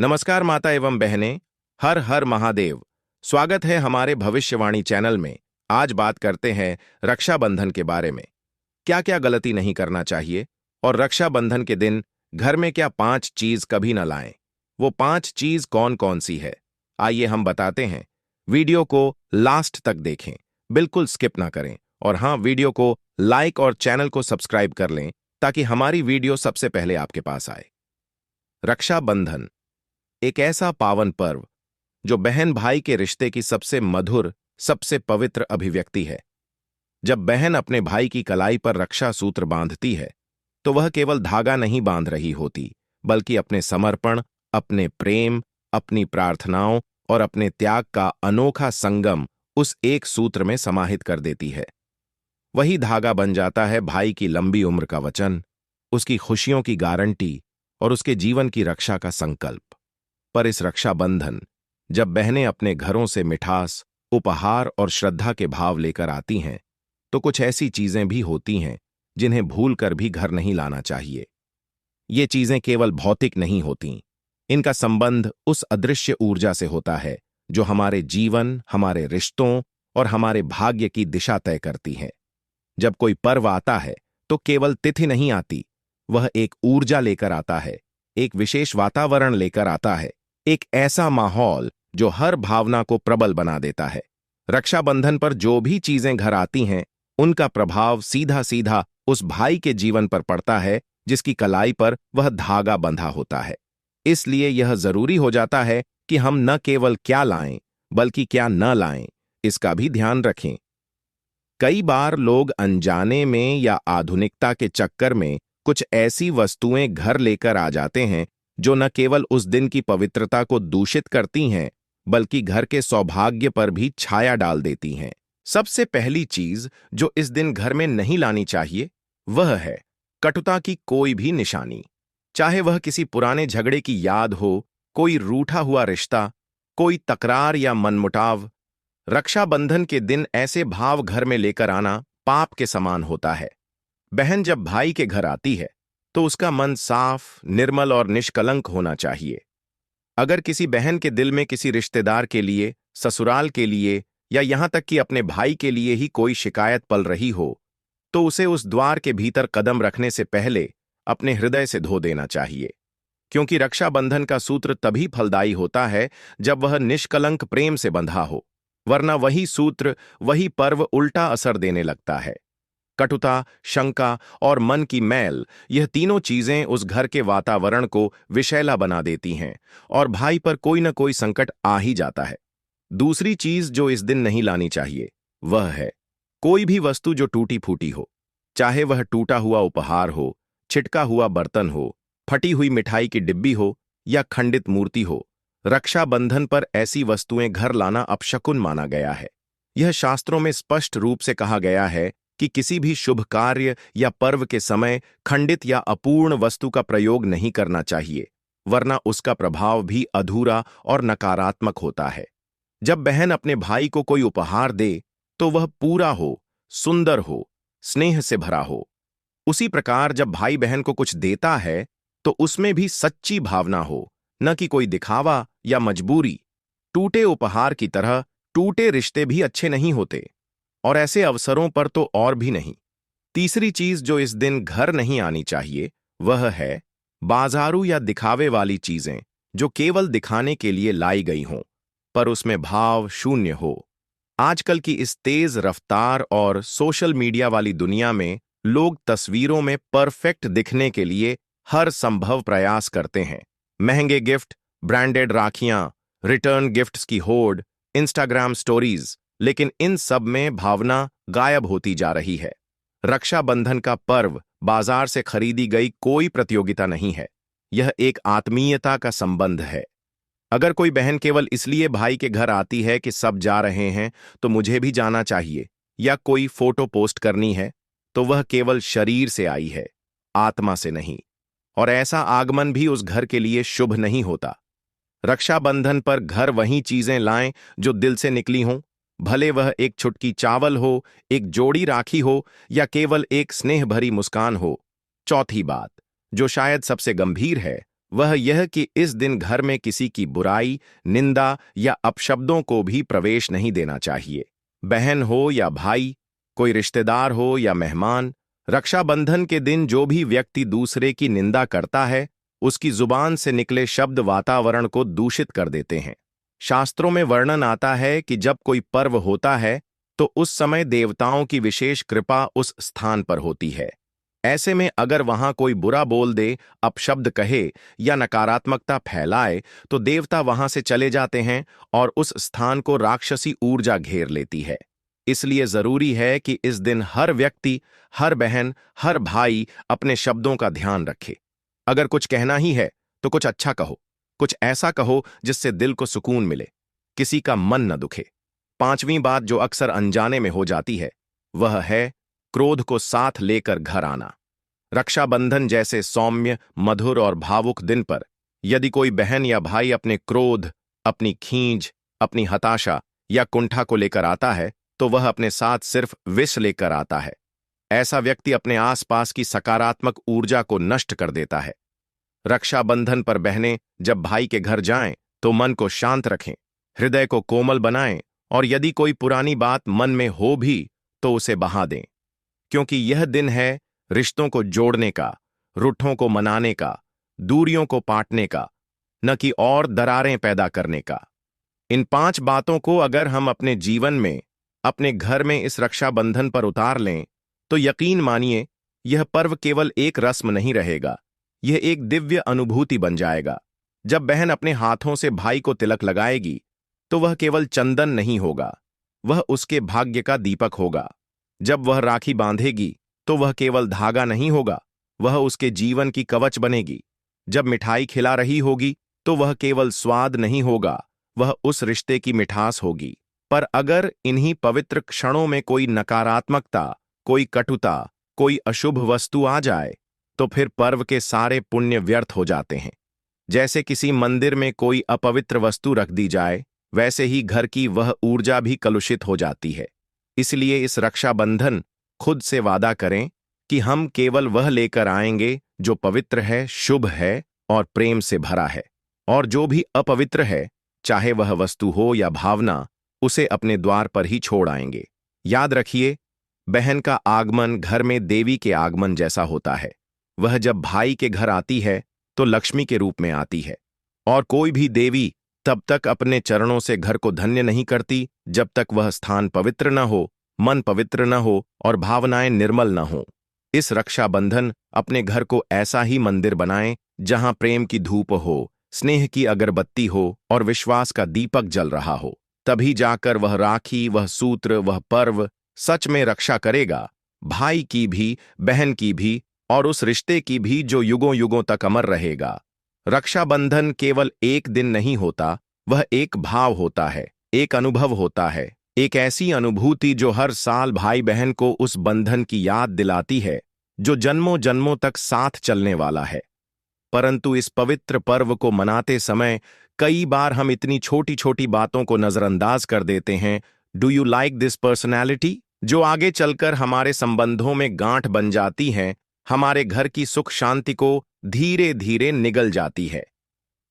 नमस्कार माता एवं बहनें, हर हर महादेव। स्वागत है हमारे भविष्यवाणी चैनल में। आज बात करते हैं रक्षाबंधन के बारे में। क्या क्या गलती नहीं करना चाहिए और रक्षाबंधन के दिन घर में क्या 5 चीज कभी न लाएं। वो 5 चीज कौन कौन सी है, आइए हम बताते हैं। वीडियो को लास्ट तक देखें, बिल्कुल स्किप ना करें। और हाँ, वीडियो को लाइक और चैनल को सब्सक्राइब कर लें ताकि हमारी वीडियो सबसे पहले आपके पास आए। रक्षाबंधन एक ऐसा पावन पर्व जो बहन भाई के रिश्ते की सबसे मधुर, सबसे पवित्र अभिव्यक्ति है। जब बहन अपने भाई की कलाई पर रक्षा सूत्र बांधती है तो वह केवल धागा नहीं बांध रही होती, बल्कि अपने समर्पण, अपने प्रेम, अपनी प्रार्थनाओं और अपने त्याग का अनोखा संगम उस एक सूत्र में समाहित कर देती है। वही धागा बन जाता है भाई की लंबी उम्र का वचन, उसकी खुशियों की गारंटी और उसके जीवन की रक्षा का संकल्प। पर इस रक्षाबंधन, जब बहनें अपने घरों से मिठास, उपहार और श्रद्धा के भाव लेकर आती हैं, तो कुछ ऐसी चीजें भी होती हैं जिन्हें भूलकर भी घर नहीं लाना चाहिए। ये चीजें केवल भौतिक नहीं होतीं, इनका संबंध उस अदृश्य ऊर्जा से होता है जो हमारे जीवन, हमारे रिश्तों और हमारे भाग्य की दिशा तय करती है। जब कोई पर्व आता है तो केवल तिथि नहीं आती, वह एक ऊर्जा लेकर आता है, एक विशेष वातावरण लेकर आता है, एक ऐसा माहौल जो हर भावना को प्रबल बना देता है। रक्षाबंधन पर जो भी चीजें घर आती हैं, उनका प्रभाव सीधा सीधा उस भाई के जीवन पर पड़ता है जिसकी कलाई पर वह धागा बंधा होता है। इसलिए यह जरूरी हो जाता है कि हम न केवल क्या लाएं, बल्कि क्या न लाएं, इसका भी ध्यान रखें। कई बार लोग अनजाने में या आधुनिकता के चक्कर में कुछ ऐसी वस्तुएं घर लेकर आ जाते हैं जो न केवल उस दिन की पवित्रता को दूषित करती हैं, बल्कि घर के सौभाग्य पर भी छाया डाल देती हैं। सबसे पहली चीज जो इस दिन घर में नहीं लानी चाहिए, वह है कटुता की कोई भी निशानी। चाहे वह किसी पुराने झगड़े की याद हो, कोई रूठा हुआ रिश्ता, कोई तकरार या मनमुटाव। रक्षाबंधन के दिन ऐसे भाव घर में लेकर आना पाप के समान होता है। बहन जब भाई के घर आती है तो उसका मन साफ, निर्मल और निष्कलंक होना चाहिए। अगर किसी बहन के दिल में किसी रिश्तेदार के लिए, ससुराल के लिए या यहां तक कि अपने भाई के लिए ही कोई शिकायत पल रही हो, तो उसे उस द्वार के भीतर कदम रखने से पहले अपने हृदय से धो देना चाहिए। क्योंकि रक्षाबंधन का सूत्र तभी फलदायी होता है जब वह निष्कलंक प्रेम से बंधा हो, वरना वही सूत्र, वही पर्व उल्टा असर देने लगता है। कटुता, शंका और मन की मैल, यह तीनों चीजें उस घर के वातावरण को विषैला बना देती हैं और भाई पर कोई न कोई संकट आ ही जाता है। दूसरी चीज जो इस दिन नहीं लानी चाहिए, वह है कोई भी वस्तु जो टूटी फूटी हो। चाहे वह टूटा हुआ उपहार हो, छिटका हुआ बर्तन हो, फटी हुई मिठाई की डिब्बी हो या खंडित मूर्ति हो। रक्षाबंधन पर ऐसी वस्तुएं घर लाना अपशकुन माना गया है। यह शास्त्रों में स्पष्ट रूप से कहा गया है कि किसी भी शुभ कार्य या पर्व के समय खंडित या अपूर्ण वस्तु का प्रयोग नहीं करना चाहिए, वरना उसका प्रभाव भी अधूरा और नकारात्मक होता है। जब बहन अपने भाई को कोई उपहार दे तो वह पूरा हो, सुंदर हो, स्नेह से भरा हो। उसी प्रकार जब भाई बहन को कुछ देता है तो उसमें भी सच्ची भावना हो, न कि कोई दिखावा या मजबूरी। टूटे उपहार की तरह टूटे रिश्ते भी अच्छे नहीं होते, और ऐसे अवसरों पर तो और भी नहीं। तीसरी चीज जो इस दिन घर नहीं आनी चाहिए, वह है बाजारू या दिखावे वाली चीजें जो केवल दिखाने के लिए लाई गई हों, पर उसमें भाव शून्य हो। आजकल की इस तेज रफ्तार और सोशल मीडिया वाली दुनिया में लोग तस्वीरों में परफेक्ट दिखने के लिए हर संभव प्रयास करते हैं। महंगे गिफ्ट, ब्रांडेड राखियां, रिटर्न गिफ्ट्स की होड़, इंस्टाग्राम स्टोरीज, लेकिन इन सब में भावना गायब होती जा रही है। रक्षाबंधन का पर्व बाजार से खरीदी गई कोई प्रतियोगिता नहीं है, यह एक आत्मीयता का संबंध है। अगर कोई बहन केवल इसलिए भाई के घर आती है कि सब जा रहे हैं तो मुझे भी जाना चाहिए, या कोई फोटो पोस्ट करनी है, तो वह केवल शरीर से आई है, आत्मा से नहीं। और ऐसा आगमन भी उस घर के लिए शुभ नहीं होता। रक्षाबंधन पर घर वही चीजें लाएं जो दिल से निकली हों, भले वह एक छुटकी चावल हो, एक जोड़ी राखी हो या केवल एक स्नेह भरी मुस्कान हो। चौथी बात, जो शायद सबसे गंभीर है, वह यह कि इस दिन घर में किसी की बुराई, निंदा या अपशब्दों को भी प्रवेश नहीं देना चाहिए। बहन हो या भाई, कोई रिश्तेदार हो या मेहमान, रक्षाबंधन के दिन जो भी व्यक्ति दूसरे की निंदा करता है, उसकी जुबान से निकले शब्द वातावरण को दूषित कर देते हैं। शास्त्रों में वर्णन आता है कि जब कोई पर्व होता है तो उस समय देवताओं की विशेष कृपा उस स्थान पर होती है। ऐसे में अगर वहां कोई बुरा बोल दे, अपशब्द कहे या नकारात्मकता फैलाए तो देवता वहां से चले जाते हैं और उस स्थान को राक्षसी ऊर्जा घेर लेती है। इसलिए जरूरी है कि इस दिन हर व्यक्ति, हर बहन, हर भाई अपने शब्दों का ध्यान रखे। अगर कुछ कहना ही है तो कुछ अच्छा कहो, कुछ ऐसा कहो जिससे दिल को सुकून मिले, किसी का मन न दुखे। पांचवीं बात जो अक्सर अनजाने में हो जाती है वह है क्रोध को साथ लेकर घर आना। रक्षाबंधन जैसे सौम्य, मधुर और भावुक दिन पर यदि कोई बहन या भाई अपने क्रोध, अपनी खींच, अपनी हताशा या कुंठा को लेकर आता है तो वह अपने साथ सिर्फ विष लेकर आता है। ऐसा व्यक्ति अपने आसपास की सकारात्मक ऊर्जा को नष्ट कर देता है। रक्षाबंधन पर बहनें जब भाई के घर जाएं तो मन को शांत रखें, हृदय को कोमल बनाएं और यदि कोई पुरानी बात मन में हो भी तो उसे बहा दें, क्योंकि यह दिन है रिश्तों को जोड़ने का, रूठों को मनाने का, दूरियों को पाटने का, न कि और दरारें पैदा करने का। इन 5 बातों को अगर हम अपने जीवन में, अपने घर में इस रक्षाबंधन पर उतार लें तो यकीन मानिए यह पर्व केवल एक रस्म नहीं रहेगा, यह एक दिव्य अनुभूति बन जाएगा। जब बहन अपने हाथों से भाई को तिलक लगाएगी तो वह केवल चंदन नहीं होगा, वह उसके भाग्य का दीपक होगा। जब वह राखी बांधेगी तो वह केवल धागा नहीं होगा, वह उसके जीवन की कवच बनेगी। जब मिठाई खिला रही होगी तो वह केवल स्वाद नहीं होगा, वह उस रिश्ते की मिठास होगी। पर अगर इन्हीं पवित्र क्षणों में कोई नकारात्मकता, कोई कटुता, कोई अशुभ वस्तु आ जाए तो फिर पर्व के सारे पुण्य व्यर्थ हो जाते हैं। जैसे किसी मंदिर में कोई अपवित्र वस्तु रख दी जाए, वैसे ही घर की वह ऊर्जा भी कलुषित हो जाती है। इसलिए इस रक्षाबंधन खुद से वादा करें कि हम केवल वह लेकर आएंगे जो पवित्र है, शुभ है और प्रेम से भरा है, और जो भी अपवित्र है, चाहे वह वस्तु हो या भावना, उसे अपने द्वार पर ही छोड़ आएंगे। याद रखिए, बहन का आगमन घर में देवी के आगमन जैसा होता है। वह जब भाई के घर आती है तो लक्ष्मी के रूप में आती है, और कोई भी देवी तब तक अपने चरणों से घर को धन्य नहीं करती जब तक वह स्थान पवित्र न हो, मन पवित्र न हो और भावनाएं निर्मल न हो। इस रक्षाबंधन अपने घर को ऐसा ही मंदिर बनाएं जहां प्रेम की धूप हो, स्नेह की अगरबत्ती हो और विश्वास का दीपक जल रहा हो। तभी जाकर वह राखी, वह सूत्र, वह पर्व सच में रक्षा करेगा, भाई की भी, बहन की भी और उस रिश्ते की भी जो युगों युगों तक अमर रहेगा। रक्षाबंधन केवल एक दिन नहीं होता, वह एक भाव होता है, एक अनुभव होता है, एक ऐसी अनुभूति जो हर साल भाई बहन को उस बंधन की याद दिलाती है जो जन्मों जन्मों तक साथ चलने वाला है। परंतु इस पवित्र पर्व को मनाते समय कई बार हम इतनी छोटी छोटी बातों को नजरअंदाज कर देते हैं। Do you like this personality, जो आगे चलकर हमारे संबंधों में गांठ बन जाती हैं, हमारे घर की सुख शांति को धीरे धीरे निगल जाती है।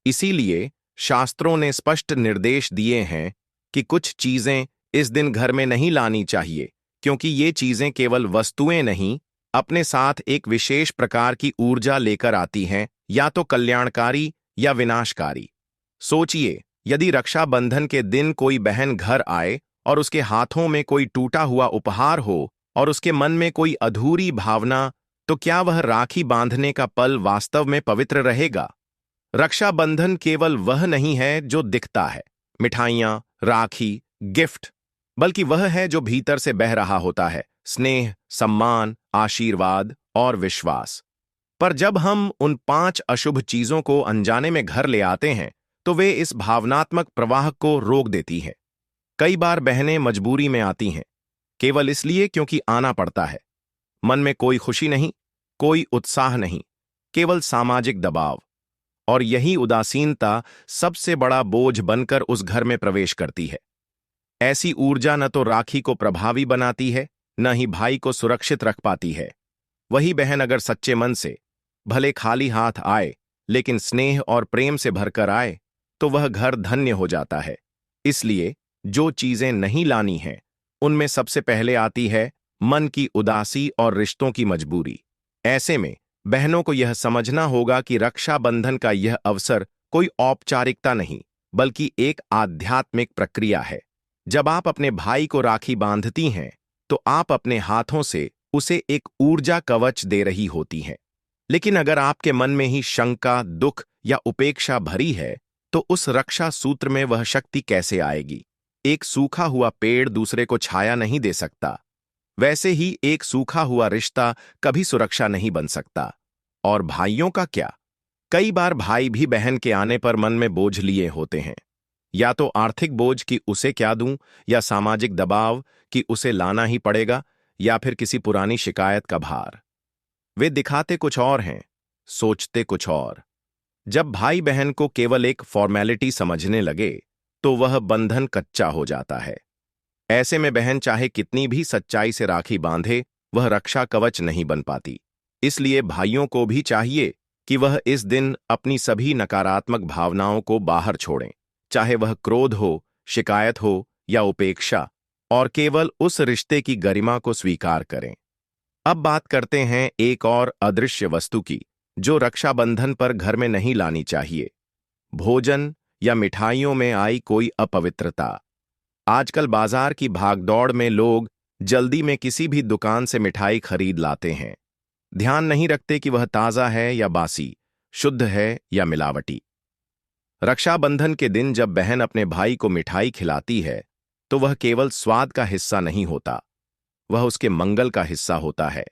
इसीलिए शास्त्रों ने स्पष्ट निर्देश दिए हैं कि कुछ चीजें इस दिन घर में नहीं लानी चाहिए, क्योंकि ये चीजें केवल वस्तुएं नहीं, अपने साथ एक विशेष प्रकार की ऊर्जा लेकर आती हैं, या तो कल्याणकारी या विनाशकारी। सोचिए, यदि रक्षाबंधन के दिन कोई बहन घर आए और उसके हाथों में कोई टूटा हुआ उपहार हो और उसके मन में कोई अधूरी भावना, तो क्या वह राखी बांधने का पल वास्तव में पवित्र रहेगा? रक्षाबंधन केवल वह नहीं है जो दिखता है, मिठाइयां, राखी, गिफ्ट, बल्कि वह है जो भीतर से बह रहा होता है, स्नेह, सम्मान, आशीर्वाद और विश्वास। पर जब हम उन 5 अशुभ चीजों को अनजाने में घर ले आते हैं तो वे इस भावनात्मक प्रवाह को रोक देती हैं। कई बार बहनें मजबूरी में आती हैं, केवल इसलिए क्योंकि आना पड़ता है। मन में कोई खुशी नहीं, कोई उत्साह नहीं, केवल सामाजिक दबाव, और यही उदासीनता सबसे बड़ा बोझ बनकर उस घर में प्रवेश करती है। ऐसी ऊर्जा न तो राखी को प्रभावी बनाती है, न ही भाई को सुरक्षित रख पाती है। वही बहन अगर सच्चे मन से, भले खाली हाथ आए, लेकिन स्नेह और प्रेम से भरकर आए तो वह घर धन्य हो जाता है। इसलिए जो चीजें नहीं लानी हैं, उनमें सबसे पहले आती है मन की उदासी और रिश्तों की मजबूरी। ऐसे में बहनों को यह समझना होगा कि रक्षाबंधन का यह अवसर कोई औपचारिकता नहीं, बल्कि एक आध्यात्मिक प्रक्रिया है। जब आप अपने भाई को राखी बांधती हैं, तो आप अपने हाथों से उसे एक ऊर्जा कवच दे रही होती हैं। लेकिन अगर आपके मन में ही शंका, दुख या उपेक्षा भरी है, तो उस रक्षा सूत्र में वह शक्ति कैसे आएगी? एक सूखा हुआ पेड़ दूसरे को छाया नहीं दे सकता। वैसे ही एक सूखा हुआ रिश्ता कभी सुरक्षा नहीं बन सकता। और भाइयों का क्या? कई बार भाई भी बहन के आने पर मन में बोझ लिए होते हैं। या तो आर्थिक बोझ कि उसे क्या दूं, या सामाजिक दबाव कि उसे लाना ही पड़ेगा, या फिर किसी पुरानी शिकायत का भार। वे दिखाते कुछ और हैं, सोचते कुछ और। जब भाई बहन को केवल एक फॉर्मेलिटी समझने लगे, तो वह बंधन कच्चा हो जाता है। ऐसे में बहन चाहे कितनी भी सच्चाई से राखी बांधे, वह रक्षा कवच नहीं बन पाती। इसलिए भाइयों को भी चाहिए कि वह इस दिन अपनी सभी नकारात्मक भावनाओं को बाहर छोड़ें, चाहे वह क्रोध हो, शिकायत हो या उपेक्षा, और केवल उस रिश्ते की गरिमा को स्वीकार करें। अब बात करते हैं एक और अदृश्य वस्तु की, जो रक्षाबंधन पर घर में नहीं लानी चाहिए। भोजन या मिठाइयों में आई कोई अपवित्रता। आजकल बाजार की भागदौड़ में लोग जल्दी में किसी भी दुकान से मिठाई खरीद लाते हैं। ध्यान नहीं रखते कि वह ताजा है या बासी, शुद्ध है या मिलावटी। रक्षाबंधन के दिन जब बहन अपने भाई को मिठाई खिलाती है, तो वह केवल स्वाद का हिस्सा नहीं होता, वह उसके मंगल का हिस्सा होता है।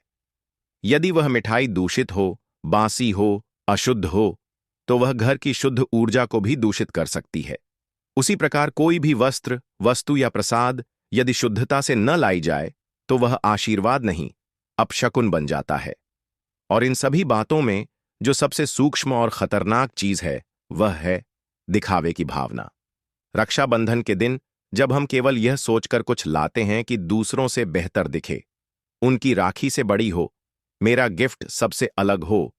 यदि वह मिठाई दूषित हो, बासी हो, अशुद्ध हो, तो वह घर की शुद्ध ऊर्जा को भी दूषित कर सकती है। उसी प्रकार कोई भी वस्त्र, वस्तु या प्रसाद यदि शुद्धता से न लाई जाए, तो वह आशीर्वाद नहीं, अपशकुन बन जाता है। और इन सभी बातों में जो सबसे सूक्ष्म और खतरनाक चीज है, वह है दिखावे की भावना। रक्षाबंधन के दिन जब हम केवल यह सोचकर कुछ लाते हैं कि दूसरों से बेहतर दिखे, उनकी राखी से बड़ी हो, मेरा गिफ्ट सबसे अलग हो,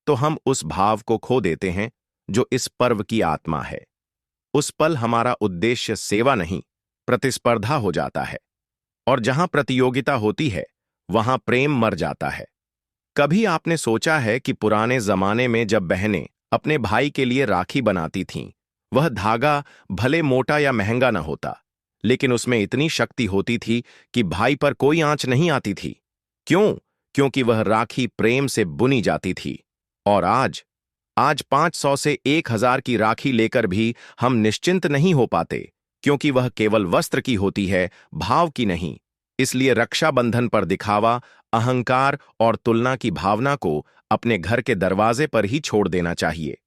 तो हम उस भाव को खो देते हैं जो इस पर्व की आत्मा है। उस पल हमारा उद्देश्य सेवा नहीं, प्रतिस्पर्धा हो जाता है। और जहां प्रतियोगिता होती है, वहां प्रेम मर जाता है। कभी आपने सोचा है कि पुराने जमाने में जब बहनें अपने भाई के लिए राखी बनाती थीं, वह धागा भले मोटा या महंगा न होता, लेकिन उसमें इतनी शक्ति होती थी कि भाई पर कोई आंच नहीं आती थी। क्यों? क्योंकि वह राखी प्रेम से बुनी जाती थी। और आज 500 से 1000 की राखी लेकर भी हम निश्चिंत नहीं हो पाते, क्योंकि वह केवल वस्त्र की होती है, भाव की नहीं। इसलिए रक्षाबंधन पर दिखावा, अहंकार और तुलना की भावना को अपने घर के दरवाजे पर ही छोड़ देना चाहिए।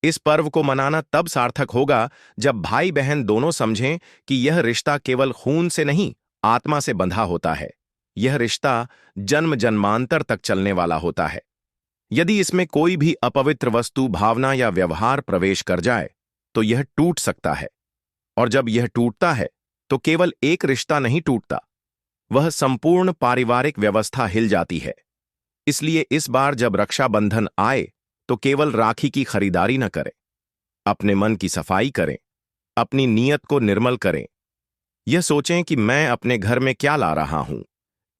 इस पर्व को मनाना तब सार्थक होगा जब भाई बहन दोनों समझें कि यह रिश्ता केवल खून से नहीं, आत्मा से बंधा होता है। यह रिश्ता जन्म जन्मांतर तक चलने वाला होता है। यदि इसमें कोई भी अपवित्र वस्तु, भावना या व्यवहार प्रवेश कर जाए, तो यह टूट सकता है। और जब यह टूटता है, तो केवल एक रिश्ता नहीं टूटता, वह संपूर्ण पारिवारिक व्यवस्था हिल जाती है। इसलिए इस बार जब रक्षाबंधन आए, तो केवल राखी की खरीदारी न करें, अपने मन की सफाई करें, अपनी नीयत को निर्मल करें। यह सोचें कि मैं अपने घर में क्या ला रहा हूं,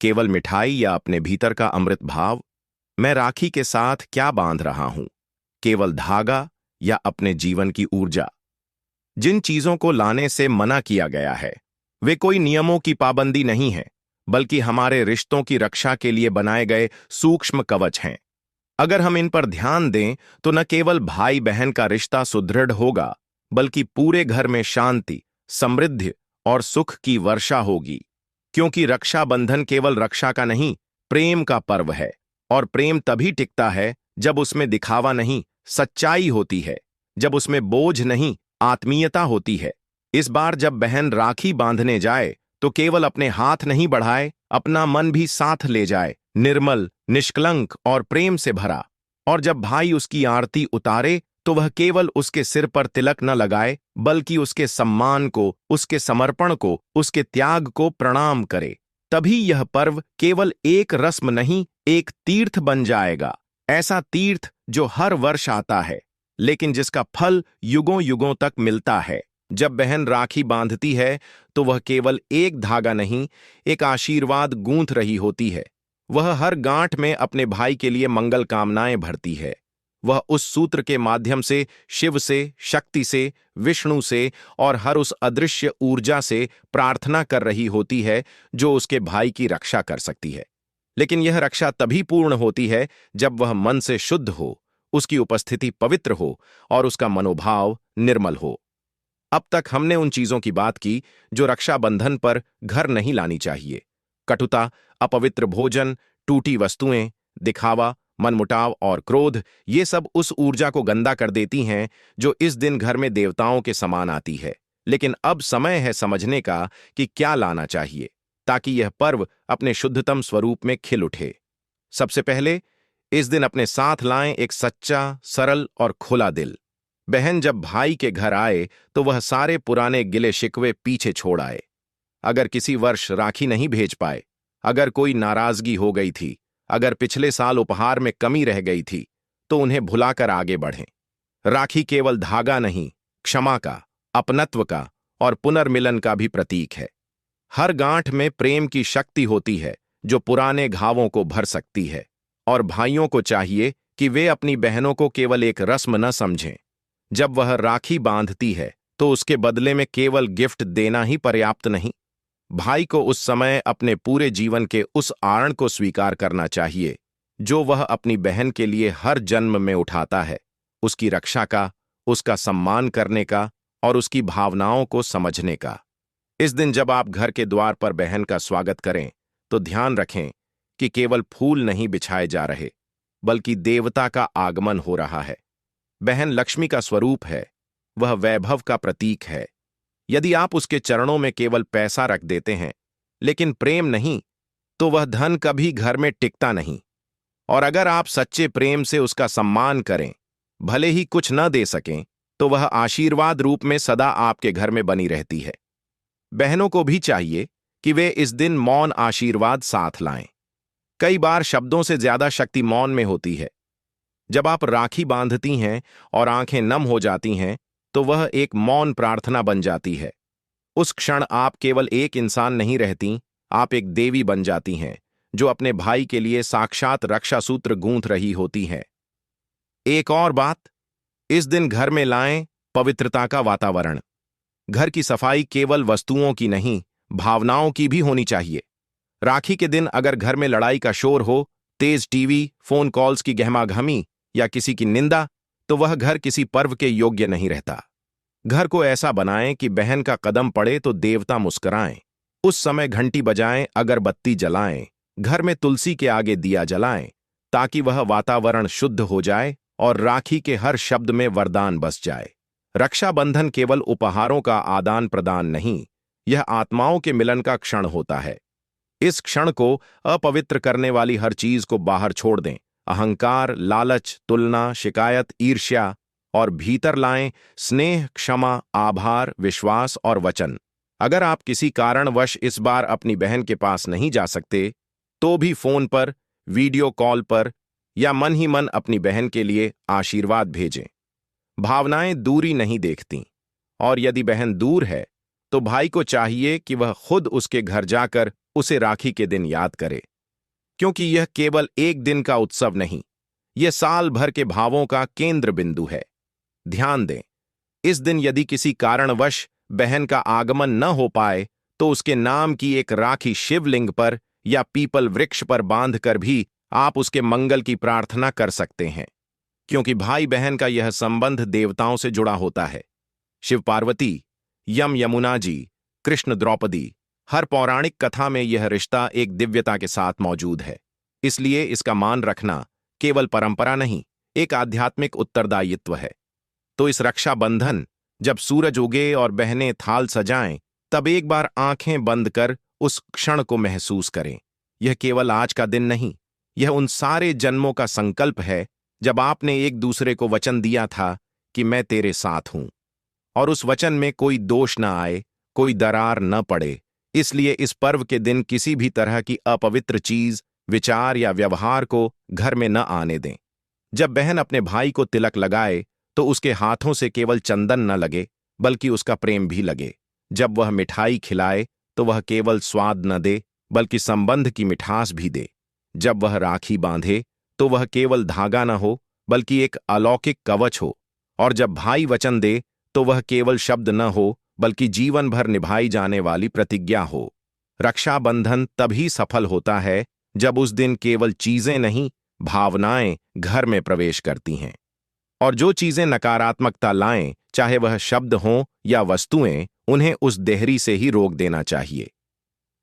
केवल मिठाई या अपने भीतर का अमृत भाव? मैं राखी के साथ क्या बांध रहा हूं, केवल धागा या अपने जीवन की ऊर्जा? जिन चीजों को लाने से मना किया गया है, वे कोई नियमों की पाबंदी नहीं है, बल्कि हमारे रिश्तों की रक्षा के लिए बनाए गए सूक्ष्म कवच हैं। अगर हम इन पर ध्यान दें, तो न केवल भाई बहन का रिश्ता सुदृढ़ होगा, बल्कि पूरे घर में शांति, समृद्धि और सुख की वर्षा होगी। क्योंकि रक्षाबंधन केवल रक्षा का नहीं, प्रेम का पर्व है। और प्रेम तभी टिकता है जब उसमें दिखावा नहीं, सच्चाई होती है, जब उसमें बोझ नहीं, आत्मीयता होती है। इस बार जब बहन राखी बांधने जाए, तो केवल अपने हाथ नहीं बढ़ाए, अपना मन भी साथ ले जाए, निर्मल, निष्कलंक और प्रेम से भरा। और जब भाई उसकी आरती उतारे, तो वह केवल उसके सिर पर तिलक न लगाए, बल्कि उसके सम्मान को, उसके समर्पण को, उसके त्याग को प्रणाम करे। तभी यह पर्व केवल एक रस्म नहीं, एक तीर्थ बन जाएगा। ऐसा तीर्थ जो हर वर्ष आता है, लेकिन जिसका फल युगों युगों तक मिलता है। जब बहन राखी बांधती है तो वह केवल एक धागा नहीं, एक आशीर्वाद गूंथ रही होती है। वह हर गांठ में अपने भाई के लिए मंगल कामनाएं भरती है। वह उस सूत्र के माध्यम से शिव से, शक्ति से, विष्णु से और हर उस अदृश्य ऊर्जा से प्रार्थना कर रही होती है जो उसके भाई की रक्षा कर सकती है। लेकिन यह रक्षा तभी पूर्ण होती है जब वह मन से शुद्ध हो, उसकी उपस्थिति पवित्र हो और उसका मनोभाव निर्मल हो। अब तक हमने उन चीजों की बात की जो रक्षाबंधन पर घर नहीं लानी चाहिए। कटुता, अपवित्र भोजन, टूटी वस्तुएं, दिखावा, मनमुटाव और क्रोध, ये सब उस ऊर्जा को गंदा कर देती हैं जो इस दिन घर में देवताओं के समान आती है। लेकिन अब समय है समझने का कि क्या लाना चाहिए ताकि यह पर्व अपने शुद्धतम स्वरूप में खिल उठे। सबसे पहले इस दिन अपने साथ लाएं एक सच्चा, सरल और खुला दिल। बहन जब भाई के घर आए तो वह सारे पुराने गिले शिकवे पीछे छोड़ आए। अगर किसी वर्ष राखी नहीं भेज पाए, अगर कोई नाराजगी हो गई थी, अगर पिछले साल उपहार में कमी रह गई थी, तो उन्हें भुलाकर आगे बढ़ें। राखी केवल धागा नहीं, क्षमा का, अपनत्व का और पुनर्मिलन का भी प्रतीक है। हर गांठ में प्रेम की शक्ति होती है जो पुराने घावों को भर सकती है। और भाइयों को चाहिए कि वे अपनी बहनों को केवल एक रस्म न समझें। जब वह राखी बांधती है तो उसके बदले में केवल गिफ्ट देना ही पर्याप्त नहीं। भाई को उस समय अपने पूरे जीवन के उस आरण को स्वीकार करना चाहिए जो वह अपनी बहन के लिए हर जन्म में उठाता है, उसकी रक्षा का, उसका सम्मान करने का और उसकी भावनाओं को समझने का। इस दिन जब आप घर के द्वार पर बहन का स्वागत करें तो ध्यान रखें कि केवल फूल नहीं बिछाए जा रहे, बल्कि देवता का आगमन हो रहा है। बहन लक्ष्मी का स्वरूप है, वह वैभव का प्रतीक है। यदि आप उसके चरणों में केवल पैसा रख देते हैं लेकिन प्रेम नहीं, तो वह धन कभी घर में टिकता नहीं। और अगर आप सच्चे प्रेम से उसका सम्मान करें, भले ही कुछ न दे सकें, तो वह आशीर्वाद रूप में सदा आपके घर में बनी रहती है। बहनों को भी चाहिए कि वे इस दिन मौन आशीर्वाद साथ लाएं। कई बार शब्दों से ज्यादा शक्ति मौन में होती है। जब आप राखी बांधती हैं और आंखें नम हो जाती हैं, तो वह एक मौन प्रार्थना बन जाती है। उस क्षण आप केवल एक इंसान नहीं रहती, आप एक देवी बन जाती हैं जो अपने भाई के लिए साक्षात रक्षा सूत्र गूंथ रही होती हैं। एक और बात, इस दिन घर में लाएं पवित्रता का वातावरण। घर की सफाई केवल वस्तुओं की नहीं, भावनाओं की भी होनी चाहिए। राखी के दिन अगर घर में लड़ाई का शोर हो, तेज टीवी, फोन कॉल्स की गहमागहमी या किसी की निंदा, तो वह घर किसी पर्व के योग्य नहीं रहता। घर को ऐसा बनाएं कि बहन का कदम पड़े तो देवता मुस्कुराएं। उस समय घंटी बजाएं, अगरबत्ती जलाएं, घर में तुलसी के आगे दिया जलाएं, ताकि वह वातावरण शुद्ध हो जाए और राखी के हर शब्द में वरदान बस जाए। रक्षाबंधन केवल उपहारों का आदान प्रदान नहीं, यह आत्माओं के मिलन का क्षण होता है। इस क्षण को अपवित्र करने वाली हर चीज को बाहर छोड़ दें। अहंकार, लालच, तुलना, शिकायत, ईर्ष्या, और भीतर लाएं स्नेह, क्षमा, आभार, विश्वास और वचन। अगर आप किसी कारणवश इस बार अपनी बहन के पास नहीं जा सकते, तो भी फोन पर, वीडियो कॉल पर या मन ही मन अपनी बहन के लिए आशीर्वाद भेजें। भावनाएं दूरी नहीं देखती, और यदि बहन दूर है तो भाई को चाहिए कि वह खुद उसके घर जाकर उसे राखी के दिन याद करे, क्योंकि यह केवल एक दिन का उत्सव नहीं, यह साल भर के भावों का केंद्र बिंदु है। ध्यान दें, इस दिन यदि किसी कारणवश बहन का आगमन न हो पाए, तो उसके नाम की एक राखी शिवलिंग पर या पीपल वृक्ष पर बांधकर भी आप उसके मंगल की प्रार्थना कर सकते हैं, क्योंकि भाई बहन का यह संबंध देवताओं से जुड़ा होता है। शिव पार्वती, यम यमुना जी, कृष्ण द्रौपदी, हर पौराणिक कथा में यह रिश्ता एक दिव्यता के साथ मौजूद है। इसलिए इसका मान रखना केवल परंपरा नहीं, एक आध्यात्मिक उत्तरदायित्व है। तो इस रक्षाबंधन, जब सूरज उगे और बहनें थाल सजाएं, तब एक बार आंखें बंद कर उस क्षण को महसूस करें। यह केवल आज का दिन नहीं, यह उन सारे जन्मों का संकल्प है जब आपने एक दूसरे को वचन दिया था कि मैं तेरे साथ हूं, और उस वचन में कोई दोष न आए, कोई दरार न पड़े। इसलिए इस पर्व के दिन किसी भी तरह की अपवित्र चीज, विचार या व्यवहार को घर में न आने दें। जब बहन अपने भाई को तिलक लगाए तो उसके हाथों से केवल चंदन न लगे बल्कि उसका प्रेम भी लगे। जब वह मिठाई खिलाए तो वह केवल स्वाद न दे बल्कि संबंध की मिठास भी दे। जब वह राखी बांधे तो वह केवल धागा न हो बल्कि एक अलौकिक कवच हो। और जब भाई वचन दे तो वह केवल शब्द न हो बल्कि जीवन भर निभाई जाने वाली प्रतिज्ञा हो। रक्षाबंधन तभी सफल होता है जब उस दिन केवल चीजें नहीं, भावनाएं घर में प्रवेश करती हैं। और जो चीजें नकारात्मकता लाएं, चाहे वह शब्द हों या वस्तुएं, उन्हें उस देहरी से ही रोक देना चाहिए।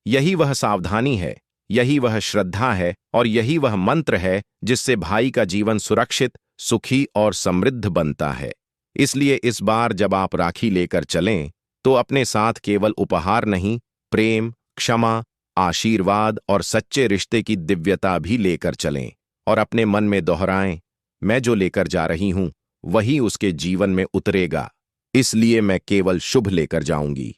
यही वह सावधानी है, यही वह श्रद्धा है और यही वह मंत्र है जिससे भाई का जीवन सुरक्षित, सुखी और समृद्ध बनता है। इसलिए इस बार जब आप राखी लेकर चलें तो अपने साथ केवल उपहार नहीं, प्रेम, क्षमा, आशीर्वाद और सच्चे रिश्ते की दिव्यता भी लेकर चलें। और अपने मन में दोहराएं, मैं जो लेकर जा रही हूं वही उसके जीवन में उतरेगा, इसलिए मैं केवल शुभ लेकर जाऊंगी।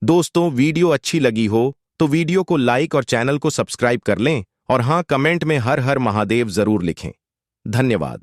दोस्तों, वीडियो अच्छी लगी हो तो वीडियो को लाइक और चैनल को सब्सक्राइब कर लें और हां, कमेंट में हर हर महादेव जरूर लिखें। धन्यवाद।